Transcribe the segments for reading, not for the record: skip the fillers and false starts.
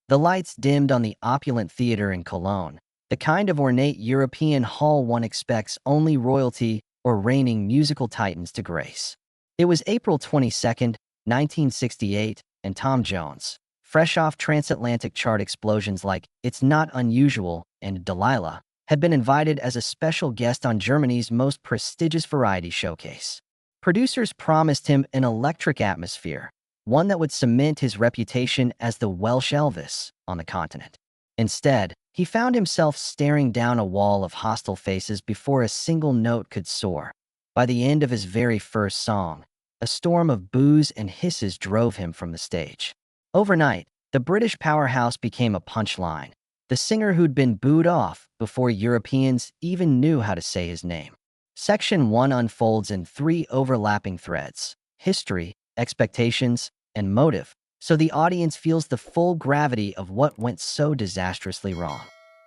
The lights dimmed on the opulent theater in Cologne, the kind of ornate European hall one expects only royalty or reigning musical titans to grace. It was April 22nd, 1968, and Tom Jones, fresh off transatlantic chart explosions like It's Not Unusual and Delilah, had been invited as a special guest on Germany's most prestigious variety showcase. Producers promised him an electric atmosphere, one that would cement his reputation as the Welsh Elvis on the continent. Instead, he found himself staring down a wall of hostile faces before a single note could soar. By the end of his very first song, a storm of boos and hisses drove him from the stage. Overnight, the British powerhouse became a punchline, the singer who'd been booed off before Europeans even knew how to say his name. Section 1 unfolds in three overlapping threads: history, expectations, and motive, so the audience feels the full gravity of what went so disastrously wrong.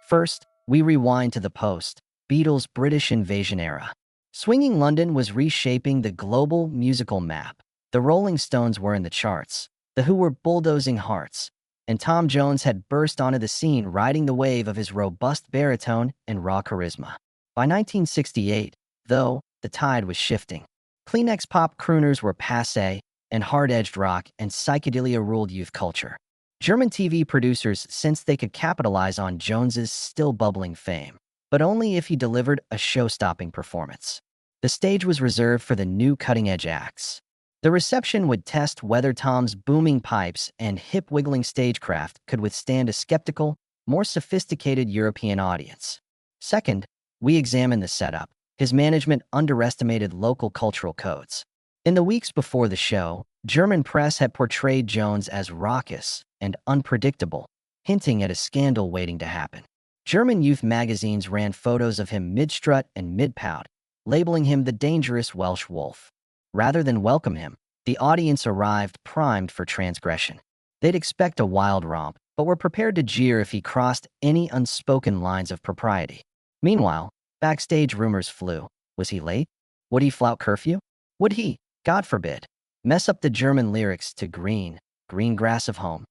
First, we rewind to the post-Beatles British invasion era. Swinging London was reshaping the global musical map. The Rolling Stones were in the charts, the Who were bulldozing hearts, and Tom Jones had burst onto the scene riding the wave of his robust baritone and raw charisma. By 1968, though, the tide was shifting. Kleenex pop crooners were passé, and hard-edged rock and psychedelia ruled youth culture. German TV producers sensed they could capitalize on Jones's still-bubbling fame, but only if he delivered a show-stopping performance. The stage was reserved for the new cutting-edge acts. The reception would test whether Tom's booming pipes and hip-wiggling stagecraft could withstand a skeptical, more sophisticated European audience. Second, we examine the setup. His management underestimated local cultural codes. In the weeks before the show, German press had portrayed Jones as raucous and unpredictable, hinting at a scandal waiting to happen. German youth magazines ran photos of him mid-strut and mid-pout, labeling him the dangerous Welsh wolf. Rather than welcome him, the audience arrived primed for transgression. They'd expect a wild romp, but were prepared to jeer if he crossed any unspoken lines of propriety. Meanwhile, backstage rumors flew. Was he late? Would he flout curfew? Would he, God forbid, mess up the German lyrics to Green, Green Grass of Home?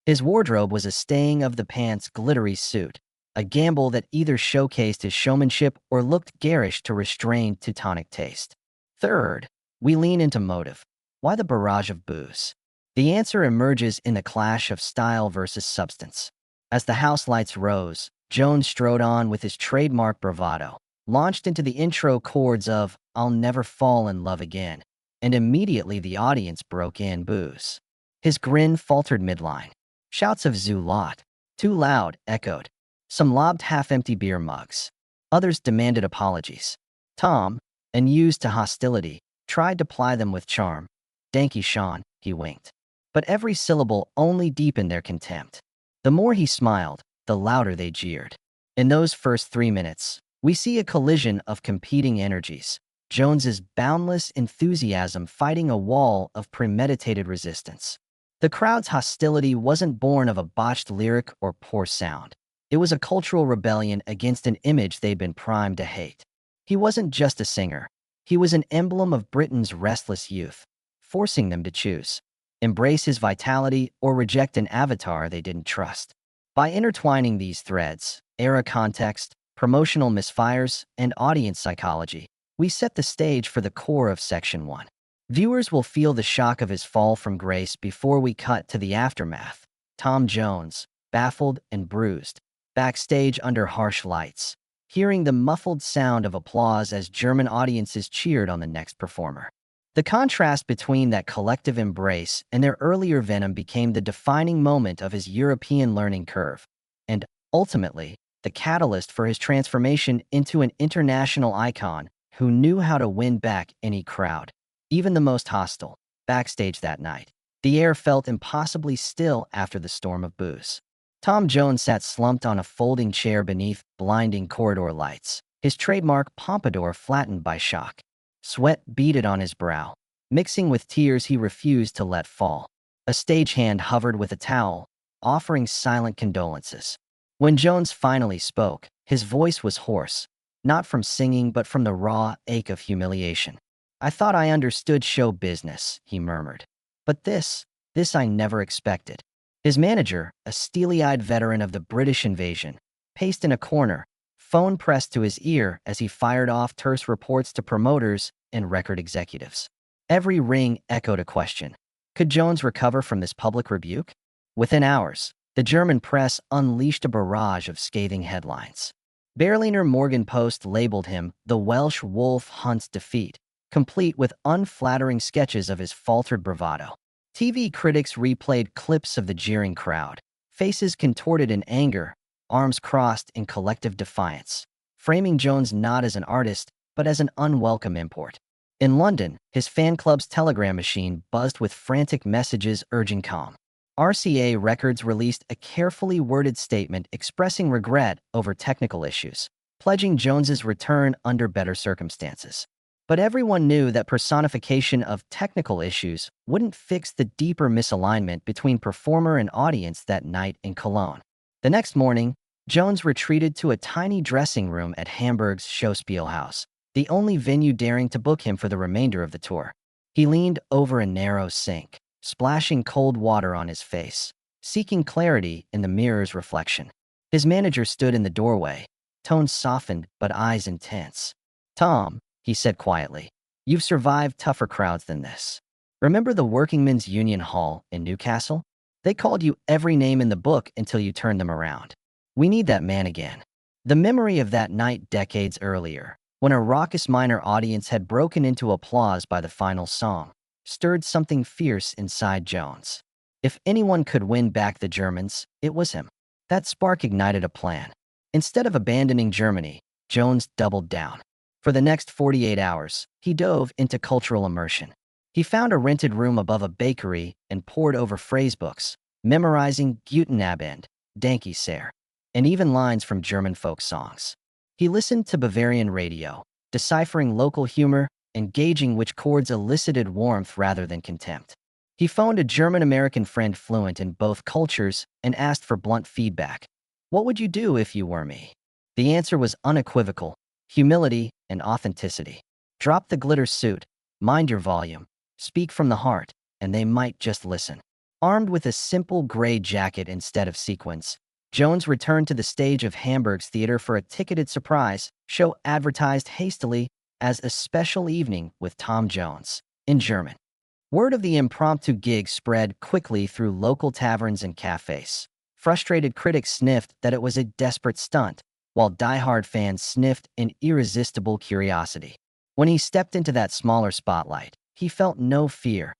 His wardrobe was a staying of the pants glittery suit, a gamble that either showcased his showmanship or looked garish to restrained Teutonic taste. Third, we lean into motive. Why the barrage of boos? The answer emerges in the clash of style versus substance. As the house lights rose, Jones strode on with his trademark bravado, launched into the intro chords of I'll Never Fall in Love Again, and immediately the audience broke in boos. His grin faltered midline. Shouts of Zulot, too loud, echoed. Some lobbed half-empty beer mugs. Others demanded apologies. Tom, unused to hostility, tried to ply them with charm. Danky Sean, he winked. But every syllable only deepened their contempt. The more he smiled, the louder they jeered. In those first 3 minutes, we see a collision of competing energies. Jones's boundless enthusiasm fighting a wall of premeditated resistance. The crowd's hostility wasn't born of a botched lyric or poor sound. It was a cultural rebellion against an image they'd been primed to hate. He wasn't just a singer. He was an emblem of Britain's restless youth, forcing them to choose: embrace his vitality or reject an avatar they didn't trust. By intertwining these threads, era context, promotional misfires, and audience psychology, we set the stage for the core of Section 1. Viewers will feel the shock of his fall from grace before we cut to the aftermath. Tom Jones, baffled and bruised, backstage under harsh lights, hearing the muffled sound of applause as German audiences cheered on the next performer. The contrast between that collective embrace and their earlier venom became the defining moment of his European learning curve, and, ultimately, the catalyst for his transformation into an international icon who knew how to win back any crowd, even the most hostile. Backstage that night, the air felt impossibly still after the storm of boos. Tom Jones sat slumped on a folding chair beneath blinding corridor lights, his trademark pompadour flattened by shock. Sweat beaded on his brow, mixing with tears he refused to let fall. A stagehand hovered with a towel, offering silent condolences. When Jones finally spoke, his voice was hoarse, not from singing but from the raw ache of humiliation. "I thought I understood show business," he murmured. "But this I never expected." His manager, a steely-eyed veteran of the British invasion, paced in a corner, phone pressed to his ear as he fired off terse reports to promoters and record executives. Every ring echoed a question. Could Jones recover from this public rebuke? Within hours, the German press unleashed a barrage of scathing headlines. Berliner Morgenpost labeled him the Welsh Wolf Hunt's defeat, complete with unflattering sketches of his faltered bravado. TV critics replayed clips of the jeering crowd, faces contorted in anger, arms crossed in collective defiance, framing Jones not as an artist, but as an unwelcome import. In London, his fan club's telegram machine buzzed with frantic messages urging calm. RCA Records released a carefully worded statement expressing regret over technical issues, pledging Jones's return under better circumstances. But everyone knew that personification of technical issues wouldn't fix the deeper misalignment between performer and audience that night in Cologne. The next morning, Jones retreated to a tiny dressing room at Hamburg's Schauspielhaus, the only venue daring to book him for the remainder of the tour. He leaned over a narrow sink, splashing cold water on his face, seeking clarity in the mirror's reflection. His manager stood in the doorway, tones softened but eyes intense. "Tom," he said quietly, "you've survived tougher crowds than this. Remember the Workingmen's Union Hall in Newcastle? They called you every name in the book until you turned them around. We need that man again." The memory of that night decades earlier, when a raucous minor audience had broken into applause by the final song, stirred something fierce inside Jones. If anyone could win back the Germans, it was him. That spark ignited a plan. Instead of abandoning Germany, Jones doubled down. For the next 48 hours, he dove into cultural immersion. He found a rented room above a bakery and pored over phrasebooks, memorizing Guten Abend, Danke sehr, and even lines from German folk songs. He listened to Bavarian radio, deciphering local humor and gauging which chords elicited warmth rather than contempt. He phoned a German-American friend fluent in both cultures and asked for blunt feedback. "What would you do if you were me?" The answer was unequivocal: humility and authenticity. Drop the glitter suit, mind your volume, speak from the heart, and they might just listen. Armed with a simple gray jacket instead of sequins, Jones returned to the stage of Hamburg's theater for a ticketed surprise show advertised hastily as a special evening with Tom Jones, in German. Word of the impromptu gig spread quickly through local taverns and cafes. Frustrated critics sniffed that it was a desperate stunt, while die-hard fans sniffed in irresistible curiosity. When he stepped into that smaller spotlight, he felt no fear,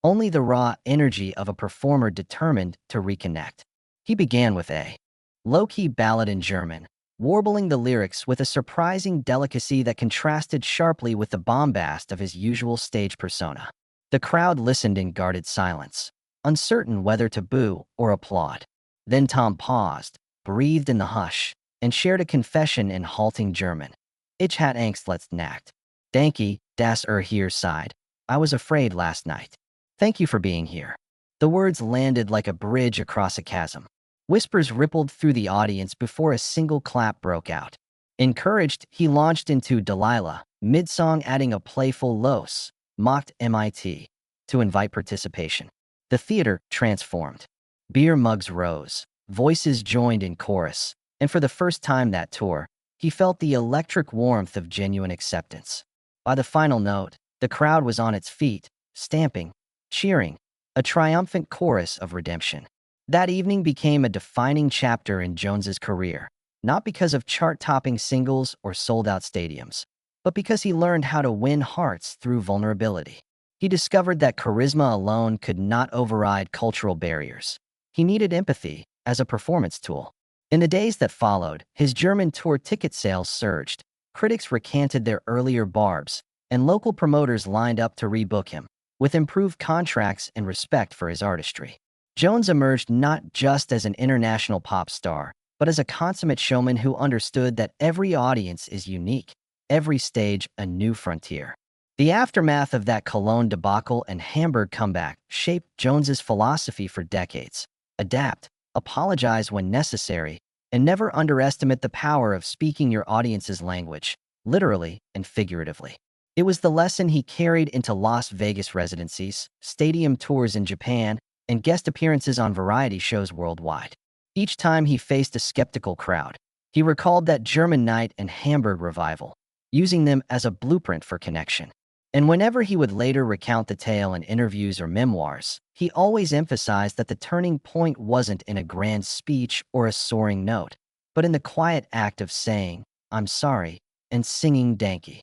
only the raw energy of a performer determined to reconnect. He began with a low-key ballad in German, warbling the lyrics with a surprising delicacy that contrasted sharply with the bombast of his usual stage persona. The crowd listened in guarded silence, uncertain whether to boo or applaud. Then Tom paused, breathed in the hush, and shared a confession in halting German. "Ich hat Angst letzte Nacht. Danke, dass hier seid. I was afraid last night. Thank you for being here." The words landed like a bridge across a chasm. Whispers rippled through the audience before a single clap broke out. Encouraged, he launched into Delilah, mid-song adding a playful los, mocked MIT, to invite participation. The theater transformed. Beer mugs rose, voices joined in chorus, and for the first time that tour, he felt the electric warmth of genuine acceptance. By the final note, the crowd was on its feet, stamping, cheering, a triumphant chorus of redemption. That evening became a defining chapter in Jones's career, not because of chart-topping singles or sold-out stadiums, but because he learned how to win hearts through vulnerability. He discovered that charisma alone could not override cultural barriers. He needed empathy as a performance tool. In the days that followed, his German tour ticket sales surged, critics recanted their earlier barbs, and local promoters lined up to rebook him, with improved contracts and respect for his artistry. Jones emerged not just as an international pop star, but as a consummate showman who understood that every audience is unique, every stage a new frontier. The aftermath of that Cologne debacle and Hamburg comeback shaped Jones's philosophy for decades: adapt, apologize when necessary, and never underestimate the power of speaking your audience's language, literally and figuratively. It was the lesson he carried into Las Vegas residencies, stadium tours in Japan, and guest appearances on variety shows worldwide. Each time he faced a skeptical crowd, he recalled that German night and Hamburg revival, using them as a blueprint for connection. And whenever he would later recount the tale in interviews or memoirs, he always emphasized that the turning point wasn't in a grand speech or a soaring note, but in the quiet act of saying, "I'm sorry," and singing Danke.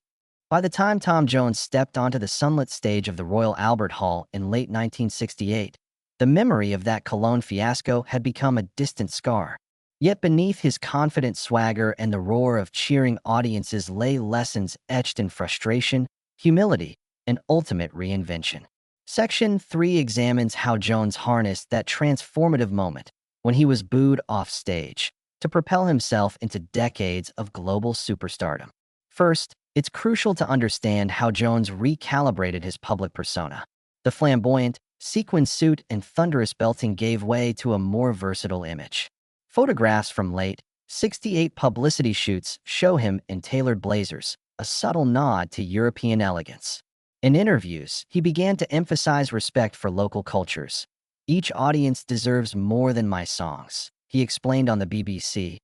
By the time Tom Jones stepped onto the sunlit stage of the Royal Albert Hall in late 1968, the memory of that Cologne fiasco had become a distant scar. Yet beneath his confident swagger and the roar of cheering audiences lay lessons etched in frustration, humility, and ultimate reinvention. Section 3 examines how Jones harnessed that transformative moment when he was booed off stage to propel himself into decades of global superstardom. First, it's crucial to understand how Jones recalibrated his public persona. The flamboyant, sequin suit and thunderous belting gave way to a more versatile image. Photographs from late '68 publicity shoots show him in tailored blazers, a subtle nod to European elegance. In interviews, he began to emphasize respect for local cultures. "Each audience deserves more than my songs," he explained on the BBC.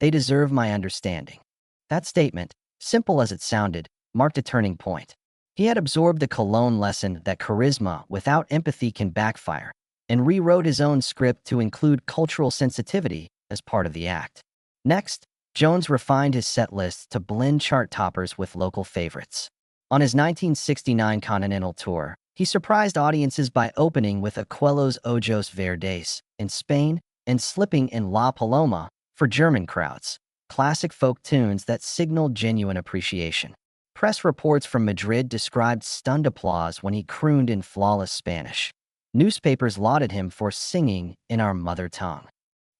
"They deserve my understanding." That statement, simple as it sounded, marked a turning point. He had absorbed the Cologne lesson that charisma without empathy can backfire, and rewrote his own script to include cultural sensitivity as part of the act. Next, Jones refined his set list to blend chart toppers with local favorites. On his 1969 Continental Tour, he surprised audiences by opening with Abuelos Ojos Verdes in Spain and Slipping in La Paloma for German crowds, classic folk tunes that signaled genuine appreciation. Press reports from Madrid described stunned applause when he crooned in flawless Spanish. Newspapers lauded him for singing in our mother tongue.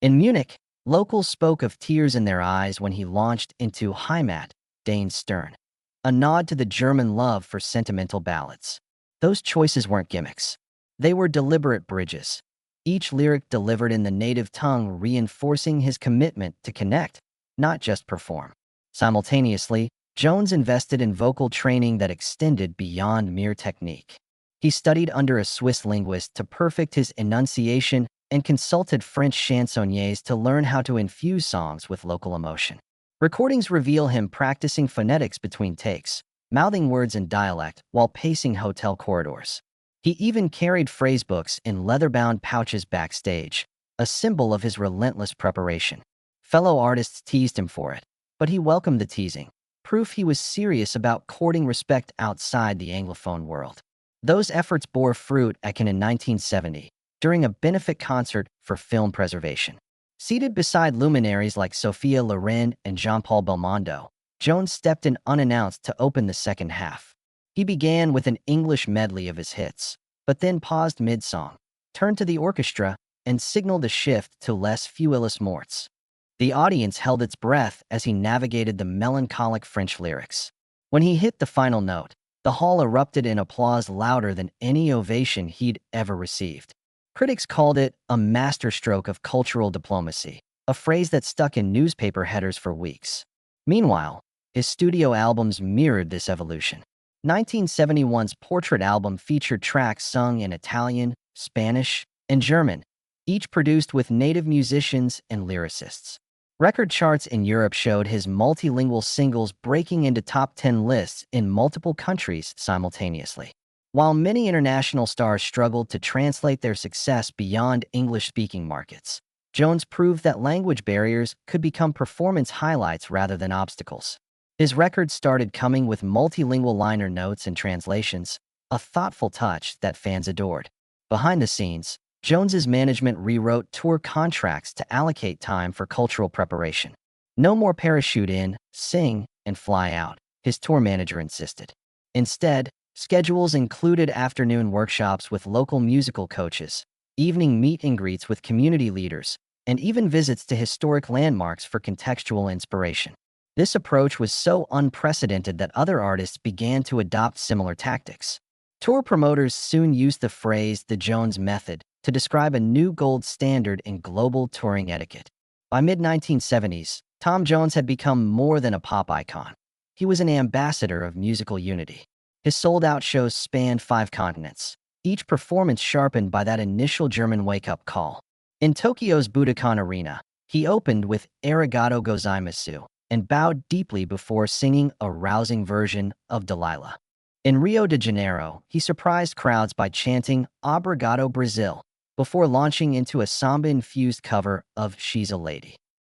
In Munich, locals spoke of tears in their eyes when he launched into Heimat, Dane Stern, a nod to the German love for sentimental ballads. Those choices weren't gimmicks. They were deliberate bridges, each lyric delivered in the native tongue reinforcing his commitment to connect, not just perform. Simultaneously, Jones invested in vocal training that extended beyond mere technique. He studied under a Swiss linguist to perfect his enunciation and consulted French chansonniers to learn how to infuse songs with local emotion. Recordings reveal him practicing phonetics between takes, mouthing words in dialect while pacing hotel corridors. He even carried phrasebooks in leather-bound pouches backstage, a symbol of his relentless preparation. Fellow artists teased him for it, but he welcomed the teasing, proof he was serious about courting respect outside the Anglophone world. Those efforts bore fruit in 1970, during a benefit concert for film preservation. Seated beside luminaries like Sophia Loren and Jean-Paul Belmondo, Jones stepped in unannounced to open the second half. He began with an English medley of his hits, but then paused mid-song, turned to the orchestra, and signaled a shift to Les Feuilles Mortes. The audience held its breath as he navigated the melancholic French lyrics. When he hit the final note, the hall erupted in applause louder than any ovation he'd ever received. Critics called it a masterstroke of cultural diplomacy, a phrase that stuck in newspaper headers for weeks. Meanwhile, his studio albums mirrored this evolution. 1971's Portrait album featured tracks sung in Italian, Spanish, and German, each produced with native musicians and lyricists. Record charts in Europe showed his multilingual singles breaking into top 10 lists in multiple countries simultaneously. While many international stars struggled to translate their success beyond English-speaking markets, Jones proved that language barriers could become performance highlights rather than obstacles. His records started coming with multilingual liner notes and translations, a thoughtful touch that fans adored. Behind the scenes, Jones's management rewrote tour contracts to allocate time for cultural preparation. "No more parachute in, sing, and fly out," his tour manager insisted. Instead, schedules included afternoon workshops with local musical coaches, evening meet and greets with community leaders, and even visits to historic landmarks for contextual inspiration. This approach was so unprecedented that other artists began to adopt similar tactics. Tour promoters soon used the phrase "the Jones method" to describe a new gold standard in global touring etiquette. By mid-1970s, Tom Jones had become more than a pop icon. He was an ambassador of musical unity. His sold-out shows spanned 5 continents, each performance sharpened by that initial German wake-up call. In Tokyo's Budokan Arena, he opened with Arigato gozaimasu and bowed deeply before singing a rousing version of Delilah. In Rio de Janeiro, he surprised crowds by chanting Obrigado Brazil before launching into a samba-infused cover of She's a Lady.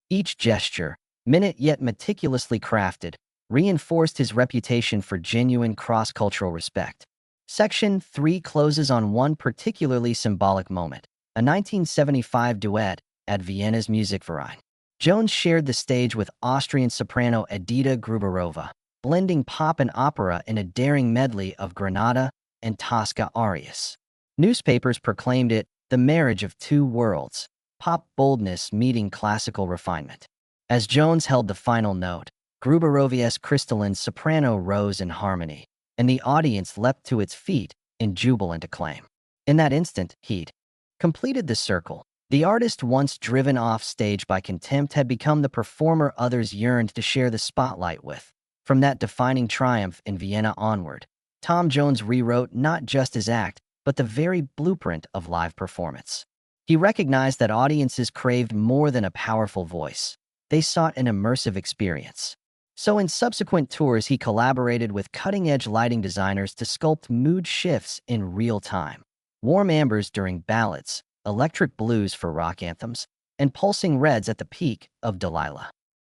Each gesture, minute yet meticulously crafted, reinforced his reputation for genuine cross-cultural respect. Section 3 closes on one particularly symbolic moment, a 1975 duet at Vienna's Musikverein. Jones shared the stage with Austrian soprano Edita Gruberova, blending pop and opera in a daring medley of Granada and Tosca arias. Newspapers proclaimed it the marriage of two worlds, pop boldness meeting classical refinement. As Jones held the final note, Gruberova's crystalline soprano rose in harmony, and the audience leapt to its feet in jubilant acclaim. In that instant, he'd completed the circle. The artist, once driven off stage by contempt, had become the performer others yearned to share the spotlight with. From that defining triumph in Vienna onward, Tom Jones rewrote not just his act, but the very blueprint of live performance. He recognized that audiences craved more than a powerful voice. They sought an immersive experience. So in subsequent tours, he collaborated with cutting-edge lighting designers to sculpt mood shifts in real time. Warm ambers during ballads, electric blues for rock anthems, and pulsing reds at the peak of Delilah.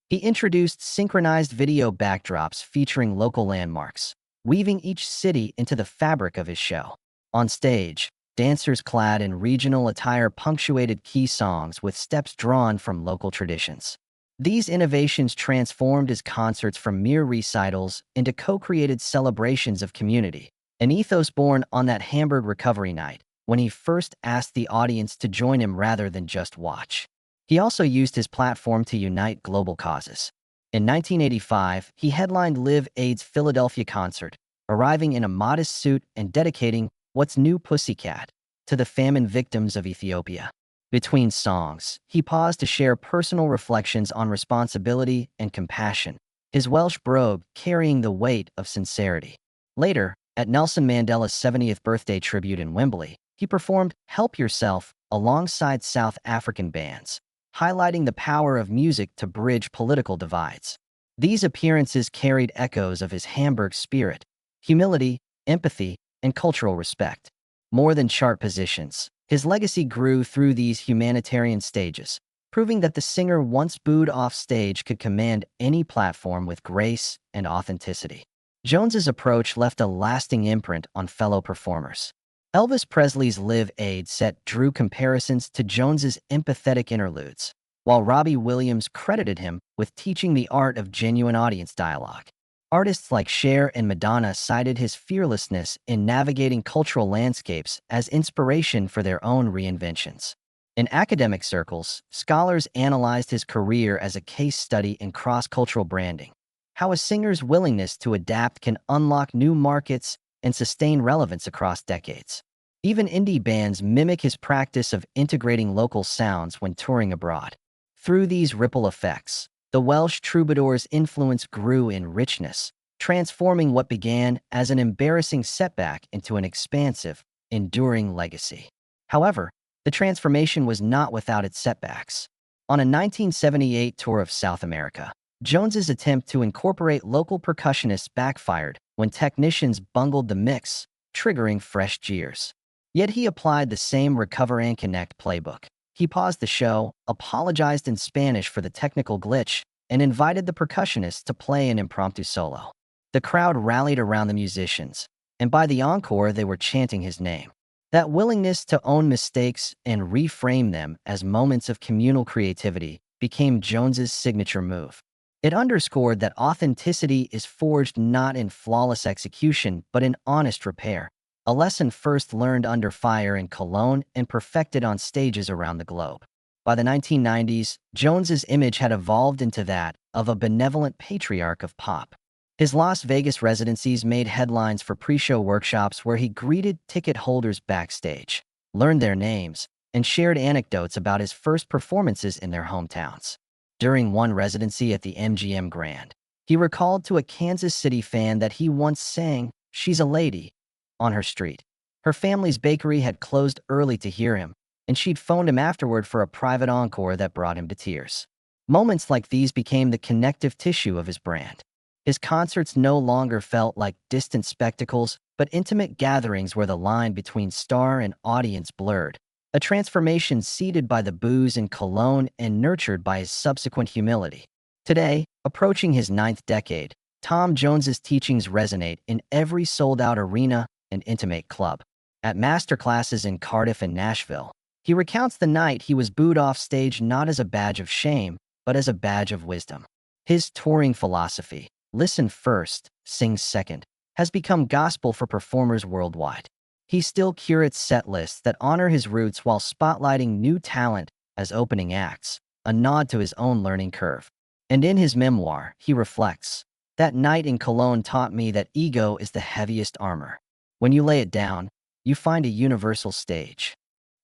He introduced synchronized video backdrops featuring local landmarks, weaving each city into the fabric of his show. On stage, dancers clad in regional attire punctuated key songs with steps drawn from local traditions. These innovations transformed his concerts from mere recitals into co-created celebrations of community, an ethos born on that Hamburg recovery night, when he first asked the audience to join him rather than just watch. He also used his platform to unite global causes. In 1985, he headlined Live Aid's Philadelphia concert, arriving in a modest suit and dedicating What's New Pussycat to the famine victims of Ethiopia. Between songs, he paused to share personal reflections on responsibility and compassion, his Welsh brogue carrying the weight of sincerity. Later, at Nelson Mandela's 70th birthday tribute in Wembley, he performed Help Yourself alongside South African bands, highlighting the power of music to bridge political divides. These appearances carried echoes of his Hamburg spirit, humility, empathy, and cultural respect. More than chart positions, his legacy grew through these humanitarian stages, proving that the singer once booed off stage could command any platform with grace and authenticity. Jones's approach left a lasting imprint on fellow performers. Elvis Presley's Live Aid set drew comparisons to Jones's empathetic interludes, while Robbie Williams credited him with teaching the art of genuine audience dialogue. Artists like Cher and Madonna cited his fearlessness in navigating cultural landscapes as inspiration for their own reinventions. In academic circles, scholars analyzed his career as a case study in cross-cultural branding, how a singer's willingness to adapt can unlock new markets and sustain relevance across decades. Even indie bands mimic his practice of integrating local sounds when touring abroad. Through these ripple effects, the Welsh troubadour's influence grew in richness, transforming what began as an embarrassing setback into an expansive, enduring legacy. However, the transformation was not without its setbacks. On a 1978 tour of South America, Jones's attempt to incorporate local percussionists backfired when technicians bungled the mix, triggering fresh jeers. Yet he applied the same Recover and Connect playbook. He paused the show, apologized in Spanish for the technical glitch, and invited the percussionists to play an impromptu solo. The crowd rallied around the musicians, and by the encore they were chanting his name. That willingness to own mistakes and reframe them as moments of communal creativity became Jones's signature move. It underscored that authenticity is forged not in flawless execution but in honest repair, a lesson first learned under fire in Cologne and perfected on stages around the globe. By the 1990s, Jones's image had evolved into that of a benevolent patriarch of pop. His Las Vegas residencies made headlines for pre-show workshops where he greeted ticket holders backstage, learned their names, and shared anecdotes about his first performances in their hometowns. During one residency at the MGM Grand, he recalled to a Kansas City fan that he once sang She's a Lady on her street. Her family's bakery had closed early to hear him, and she'd phoned him afterward for a private encore that brought him to tears. Moments like these became the connective tissue of his brand. His concerts no longer felt like distant spectacles, but intimate gatherings where the line between star and audience blurred, a transformation seeded by the booze in Cologne and nurtured by his subsequent humility. Today, approaching his ninth decade, Tom Jones's teachings resonate in every sold-out arena and intimate club. At masterclasses in Cardiff and Nashville, he recounts the night he was booed off stage not as a badge of shame, but as a badge of wisdom. His touring philosophy, listen first, sing second, has become gospel for performers worldwide. He still curates set lists that honor his roots while spotlighting new talent as opening acts, a nod to his own learning curve. And in his memoir, he reflects, "That night in Cologne taught me that ego is the heaviest armor. When you lay it down, you find a universal stage."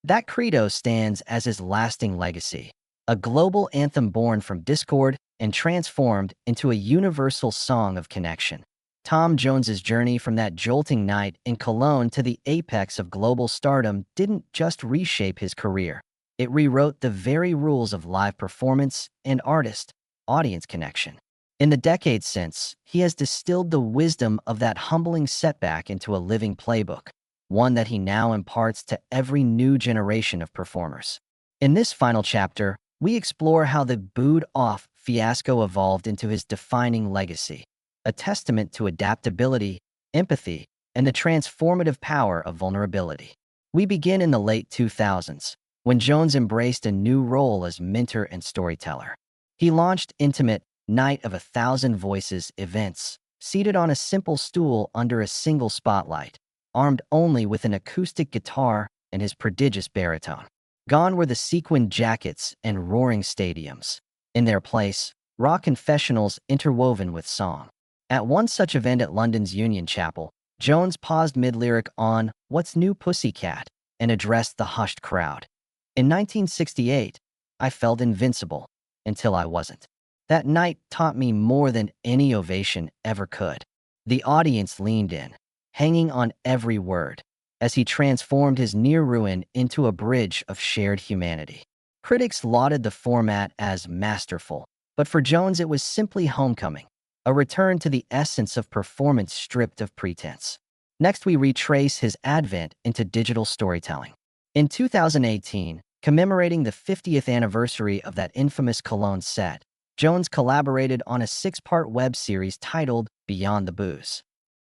That credo stands as his lasting legacy, a global anthem born from discord and transformed into a universal song of connection. Tom Jones's journey from that jolting night in Cologne to the apex of global stardom didn't just reshape his career. It rewrote the very rules of live performance and artist-audience connection. In the decades since, he has distilled the wisdom of that humbling setback into a living playbook, one that he now imparts to every new generation of performers. In this final chapter, we explore how the booed-off fiasco evolved into his defining legacy, a testament to adaptability, empathy, and the transformative power of vulnerability. We begin in the late 2000s, when Jones embraced a new role as mentor and storyteller. He launched intimate Night of 1,000 Voices events, seated on a simple stool under a single spotlight, armed only with an acoustic guitar and his prodigious baritone. Gone were the sequined jackets and roaring stadiums. In their place, raw confessionals interwoven with song. At one such event at London's Union Chapel, Jones paused mid-lyric on "What's New, Pussycat?" and addressed the hushed crowd. "In 1968, I felt invincible, until I wasn't. That night taught me more than any ovation ever could." The audience leaned in, hanging on every word, as he transformed his near ruin into a bridge of shared humanity. Critics lauded the format as masterful, but for Jones it was simply homecoming, a return to the essence of performance stripped of pretense. Next, we retrace his advent into digital storytelling. In 2018, commemorating the 50th anniversary of that infamous Cologne set, Jones collaborated on a 6-part web series titled Beyond the Booze.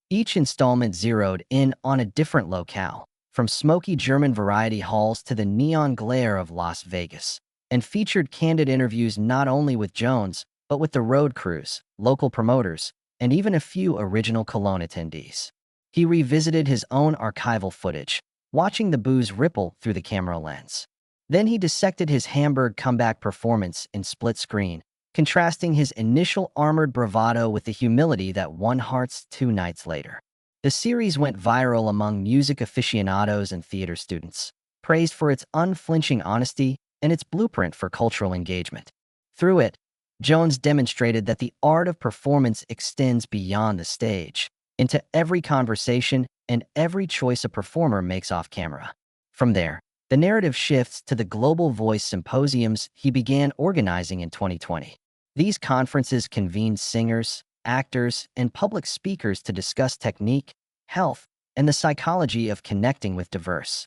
Each installment zeroed in on a different locale, from smoky German variety halls to the neon glare of Las Vegas, and featured candid interviews not only with Jones, but with the road crews, local promoters, and even a few original Cologne attendees. He revisited his own archival footage, watching the booze ripple through the camera lens. Then he dissected his Hamburg comeback performance in split screen, contrasting his initial armored bravado with the humility that won hearts 2 nights later. The series went viral among music aficionados and theater students, praised for its unflinching honesty and its blueprint for cultural engagement. Through it, Jones demonstrated that the art of performance extends beyond the stage, into every conversation and every choice a performer makes off camera. From there, the narrative shifts to the Global Voice Symposiums he began organizing in 2020. These conferences convened singers, actors, and public speakers to discuss technique, health, and the psychology of connecting with diverse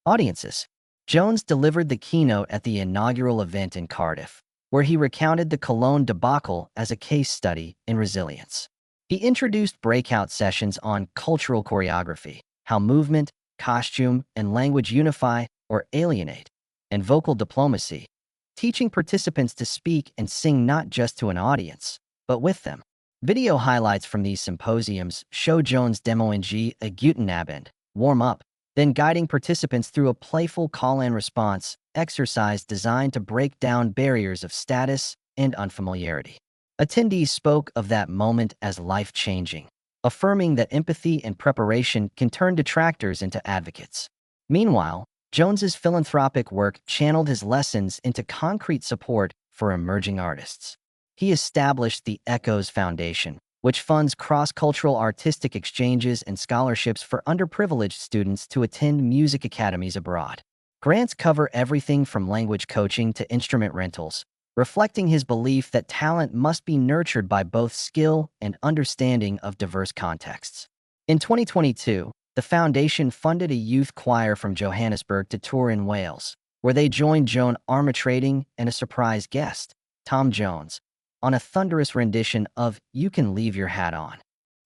audiences. Jones delivered the keynote at the inaugural event in Cardiff, where he recounted the Cologne debacle as a case study in resilience. He introduced breakout sessions on cultural choreography, how movement, costume, and language unify or alienate, and vocal diplomacy, teaching participants to speak and sing not just to an audience, but with them. Video highlights from these symposiums show Jones demoing a Guten Abend, warm up, then guiding participants through a playful call-and-response exercise designed to break down barriers of status and unfamiliarity. Attendees spoke of that moment as life-changing, affirming that empathy and preparation can turn detractors into advocates. Meanwhile, Jones's philanthropic work channeled his lessons into concrete support for emerging artists. He established the Echoes Foundation, which funds cross-cultural artistic exchanges and scholarships for underprivileged students to attend music academies abroad. Grants cover everything from language coaching to instrument rentals, reflecting his belief that talent must be nurtured by both skill and understanding of diverse contexts. In 2022, the foundation funded a youth choir from Johannesburg to tour in Wales, where they joined Joan Armatrading and a surprise guest, Tom Jones, on a thunderous rendition of You Can Leave Your Hat On.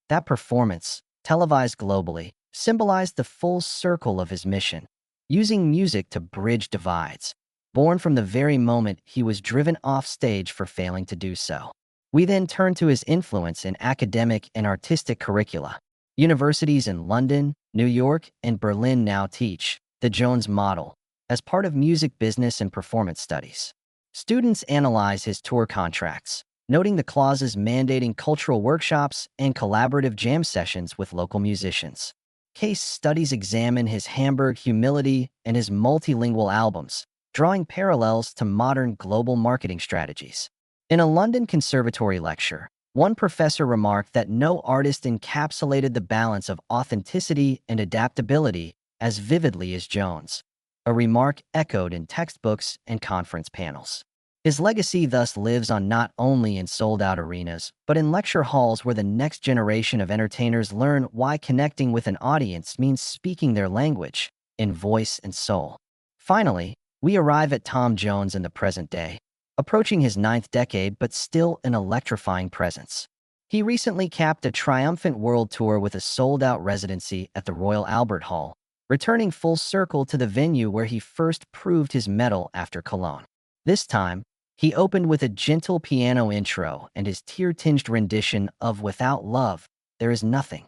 That performance, televised globally, symbolized the full circle of his mission, using music to bridge divides, born from the very moment he was driven off stage for failing to do so. We then turn to his influence in academic and artistic curricula. Universities in London, New York, and Berlin now teach the Jones model as part of music business and performance studies. Students analyze his tour contracts, noting the clauses mandating cultural workshops and collaborative jam sessions with local musicians. Case studies examine his Hamburg humility and his multilingual albums, drawing parallels to modern global marketing strategies. In a London conservatory lecture, one professor remarked that no artist encapsulated the balance of authenticity and adaptability as vividly as Jones, a remark echoed in textbooks and conference panels. His legacy thus lives on not only in sold-out arenas, but in lecture halls where the next generation of entertainers learn why connecting with an audience means speaking their language, in voice and soul. Finally, we arrive at Tom Jones in the present day, approaching his 9th decade but still an electrifying presence. He recently capped a triumphant world tour with a sold-out residency at the Royal Albert Hall, returning full circle to the venue where he first proved his mettle after Cologne. This time, he opened with a gentle piano intro and his tear-tinged rendition of Without Love, There Is Nothing.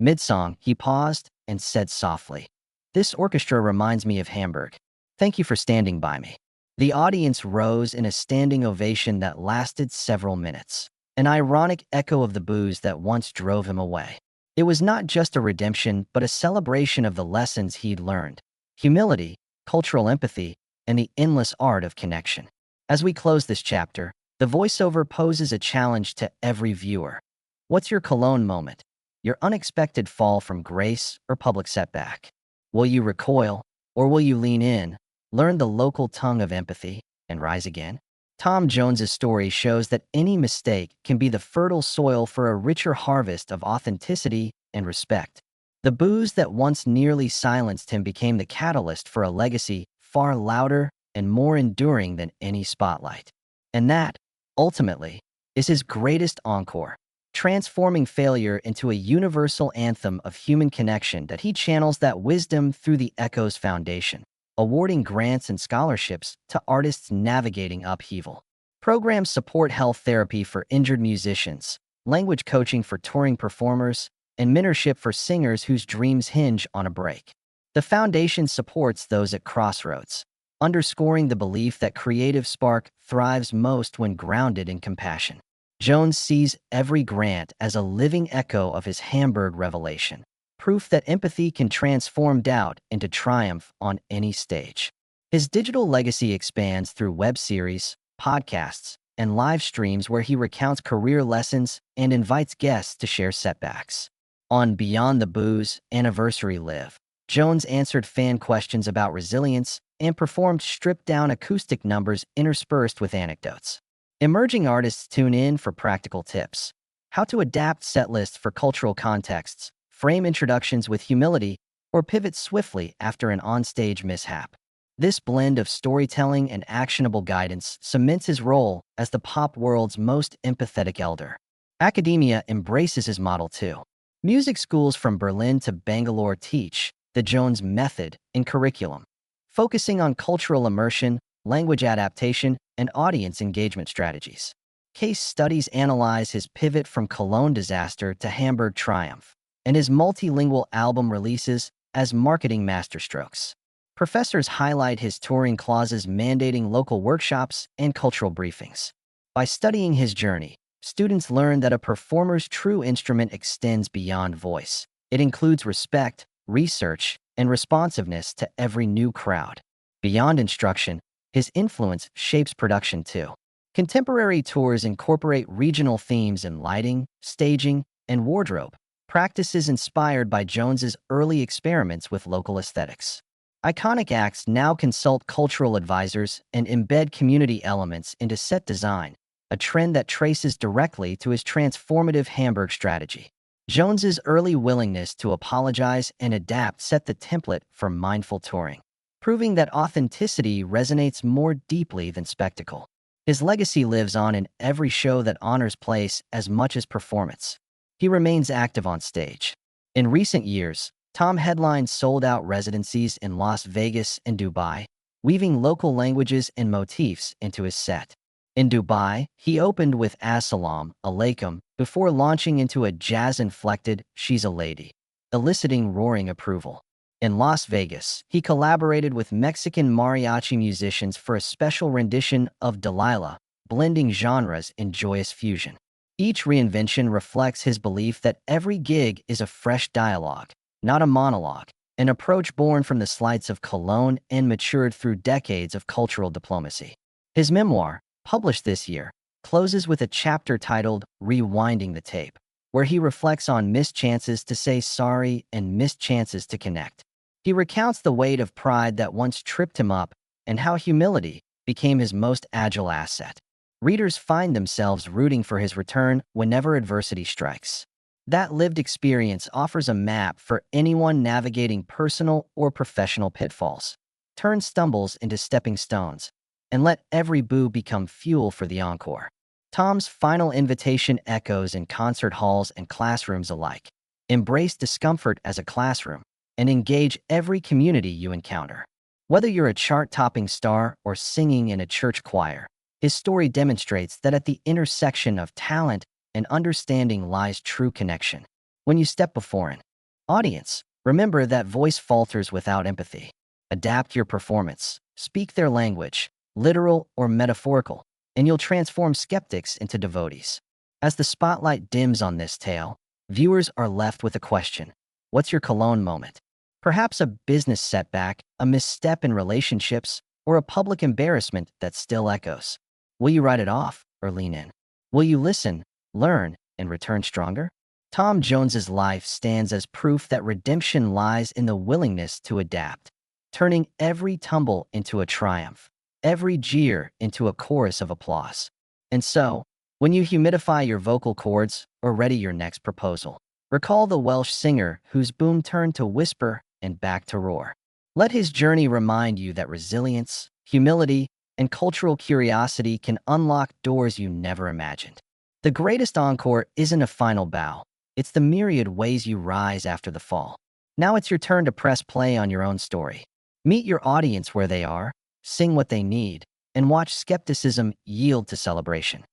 Mid-song, he paused and said softly, "This orchestra reminds me of Hamburg. Thank you for standing by me." The audience rose in a standing ovation that lasted several minutes, an ironic echo of the boos that once drove him away. It was not just a redemption, but a celebration of the lessons he'd learned: humility, cultural empathy, and the endless art of connection. As we close this chapter, the voiceover poses a challenge to every viewer. What's your Cologne moment? Your unexpected fall from grace or public setback? Will you recoil, or will you lean in, learn the local tongue of empathy, and rise again? Tom Jones's story shows that any mistake can be the fertile soil for a richer harvest of authenticity and respect. The boos that once nearly silenced him became the catalyst for a legacy far louder and more enduring than any spotlight. And that, ultimately, is his greatest encore, transforming failure into a universal anthem of human connection that he channels that wisdom through the Echo's foundation, awarding grants and scholarships to artists navigating upheaval. Programs support health therapy for injured musicians, language coaching for touring performers, and mentorship for singers whose dreams hinge on a break. The foundation supports those at crossroads, underscoring the belief that creative spark thrives most when grounded in compassion. Jones sees every grant as a living echo of his Hamburg revelation, proof that empathy can transform doubt into triumph on any stage. His digital legacy expands through web series, podcasts, and live streams where he recounts career lessons and invites guests to share setbacks. On Beyond the Boos Anniversary Live, Jones answered fan questions about resilience and performed stripped-down acoustic numbers interspersed with anecdotes. Emerging artists tune in for practical tips: how to adapt set lists for cultural contexts, frame introductions with humility, or pivot swiftly after an onstage mishap. This blend of storytelling and actionable guidance cements his role as the pop world's most empathetic elder. Academia embraces his model too. Music schools from Berlin to Bangalore teach the Jones method in curriculum, focusing on cultural immersion, language adaptation, and audience engagement strategies. Case studies analyze his pivot from Cologne disaster to Hamburg triumph, and his multilingual album releases as marketing masterstrokes. Professors highlight his touring clauses mandating local workshops and cultural briefings. By studying his journey, students learn that a performer's true instrument extends beyond voice. It includes respect, research, and responsiveness to every new crowd. Beyond instruction, his influence shapes production too. Contemporary tours incorporate regional themes in lighting, staging, and wardrobe, practices inspired by Jones's early experiments with local aesthetics. Iconic acts now consult cultural advisors and embed community elements into set design, a trend that traces directly to his transformative Hamburg strategy. Jones's early willingness to apologize and adapt set the template for mindful touring, proving that authenticity resonates more deeply than spectacle. His legacy lives on in every show that honors place as much as performance. He remains active on stage. In recent years, Tom headlined sold-out residencies in Las Vegas and Dubai, weaving local languages and motifs into his set. In Dubai, he opened with Assalamu Alaikum before launching into a jazz-inflected She's a Lady, eliciting roaring approval. In Las Vegas, he collaborated with Mexican mariachi musicians for a special rendition of Delilah, blending genres in joyous fusion. Each reinvention reflects his belief that every gig is a fresh dialogue, not a monologue, an approach born from the sleights of Cologne and matured through decades of cultural diplomacy. His memoir, published this year, closes with a chapter titled Rewinding the Tape, where he reflects on missed chances to say sorry and missed chances to connect. He recounts the weight of pride that once tripped him up and how humility became his most agile asset. Readers find themselves rooting for his return whenever adversity strikes. That lived experience offers a map for anyone navigating personal or professional pitfalls. Turn stumbles into stepping stones, and let every boo become fuel for the encore. Tom's final invitation echoes in concert halls and classrooms alike. Embrace discomfort as a classroom and engage every community you encounter. Whether you're a chart-topping star or singing in a church choir, his story demonstrates that at the intersection of talent and understanding lies true connection. When you step before an audience, remember that voice falters without empathy. Adapt your performance, speak their language, literal or metaphorical, and you'll transform skeptics into devotees. As the spotlight dims on this tale, viewers are left with a question. What's your Cologne moment? Perhaps a business setback, a misstep in relationships, or a public embarrassment that still echoes. Will you write it off or lean in? Will you listen, learn, and return stronger? Tom Jones's life stands as proof that redemption lies in the willingness to adapt, turning every tumble into a triumph, every jeer into a chorus of applause. And so, when you humidify your vocal cords or ready your next proposal, recall the Welsh singer whose boom turned to whisper and back to roar. Let his journey remind you that resilience, humility, and cultural curiosity can unlock doors you never imagined. The greatest encore isn't a final bow. It's the myriad ways you rise after the fall. Now it's your turn to press play on your own story. Meet your audience where they are, sing what they need, and watch skepticism yield to celebration.